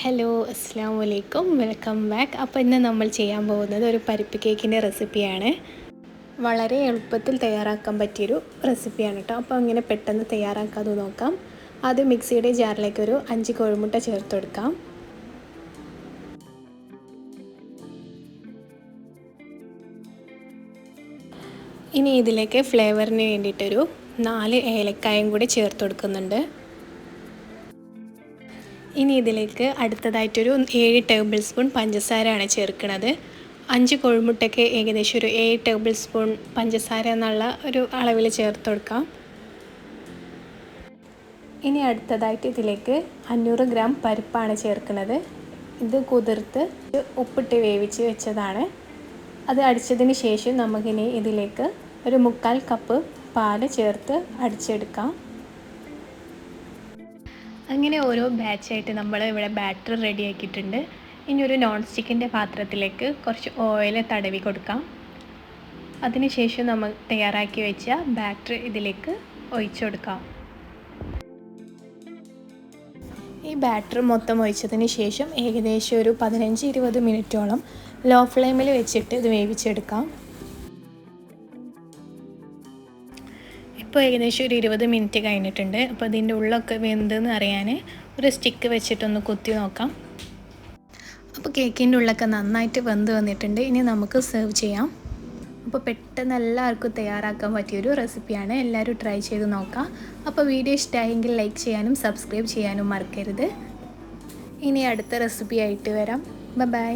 Hello അസ്സാം വലൈക്കും welcome back. അപ്പോൾ ഇന്ന് നമ്മൾ ചെയ്യാൻ പോകുന്നത് ഒരു പരിപ്പ് കേക്കിൻ്റെ റെസിപ്പിയാണ്. വളരെ എളുപ്പത്തിൽ തയ്യാറാക്കാൻ പറ്റിയൊരു റെസിപ്പിയാണ് കേട്ടോ. അപ്പോൾ ഇങ്ങനെ പെട്ടെന്ന് തയ്യാറാക്കാതെ നോക്കാം. ആദ്യം മിക്സിയുടെ ജാറിലേക്ക് ഒരു 5 കോഴിമുട്ട ചേർത്ത് കൊടുക്കാം. ഇനി ഇതിലേക്ക് ഫ്ലേവറിന് വേണ്ടിയിട്ടൊരു 4 ഏലക്കായും കൂടി ചേർത്ത് കൊടുക്കുന്നുണ്ട്. ഇനി ഇതിലേക്ക് അടുത്തതായിട്ടൊരു 7 ടേബിൾ സ്പൂൺ പഞ്ചസാരയാണ് ചേർക്കുന്നത്. 5 കോഴിമുട്ടയ്ക്ക് ഏകദേശം ഒരു 7 ടേബിൾ സ്പൂൺ പഞ്ചസാര എന്നുള്ള ഒരു അളവിൽ ചേർത്ത് കൊടുക്കാം. ഇനി അടുത്തതായിട്ട് ഇതിലേക്ക് 500 ഗ്രാം പരിപ്പാണ് ചേർക്കുന്നത്. ഇത് കുതിർത്ത് ഉപ്പിട്ട് വേവിച്ച് വെച്ചതാണ്. അത് അടിച്ചതിന് ശേഷം നമുക്കിനി ഇതിലേക്ക് ഒരു 1/4 കപ്പ് പാല് ചേർത്ത് അടിച്ചെടുക്കാം. അങ്ങനെ ഓരോ ബാച്ചായിട്ട് നമ്മൾ ഇവിടെ ബാറ്റർ റെഡിയാക്കിയിട്ടുണ്ട്. ഇനി ഒരു നോൺ സ്റ്റിക്കിൻ്റെ പാത്രത്തിലേക്ക് കുറച്ച് ഓയിൽ തടവി കൊടുക്കാം. അതിനുശേഷം നമ്മൾ തയ്യാറാക്കി വെച്ച ബാറ്റർ ഇതിലേക്ക് ഒഴിച്ചു കൊടുക്കാം. ഈ ബാറ്റർ മൊത്തം ഒഴിച്ചതിന് ശേഷം ഏകദേശം ഒരു 15-20 മിനിറ്റോളം ലോ ഫ്ലെയിമിൽ വെച്ചിട്ട് ഇത് വേവിച്ചെടുക്കാം. ഇപ്പോൾ ഏകദേശം ഒരു 20 മിനിറ്റ് കഴിഞ്ഞിട്ടുണ്ട്. അപ്പോൾ ഇതിൻ്റെ ഉള്ളൊക്കെ വെന്തെന്ന് അറിയാൻ ഒരു സ്റ്റിക്ക് വെച്ചിട്ടൊന്ന് കുത്തി നോക്കാം. അപ്പോൾ കേക്കിൻ്റെ ഉള്ളൊക്കെ നന്നായിട്ട് വെന്ത് വന്നിട്ടുണ്ട്. ഇനി നമുക്ക് സെർവ് ചെയ്യാം. അപ്പോൾ പെട്ടെന്ന് എല്ലാവർക്കും തയ്യാറാക്കാൻ പറ്റിയൊരു റെസിപ്പിയാണ്. എല്ലാവരും ട്രൈ ചെയ്ത് നോക്കാം. അപ്പോൾ വീഡിയോ ഇഷ്ടമായെങ്കിൽ ലൈക്ക് ചെയ്യാനും സബ്സ്ക്രൈബ് ചെയ്യാനും മറക്കരുത്. ഇനി അടുത്ത റെസിപ്പി ആയിട്ട് വരാം. ബൈ.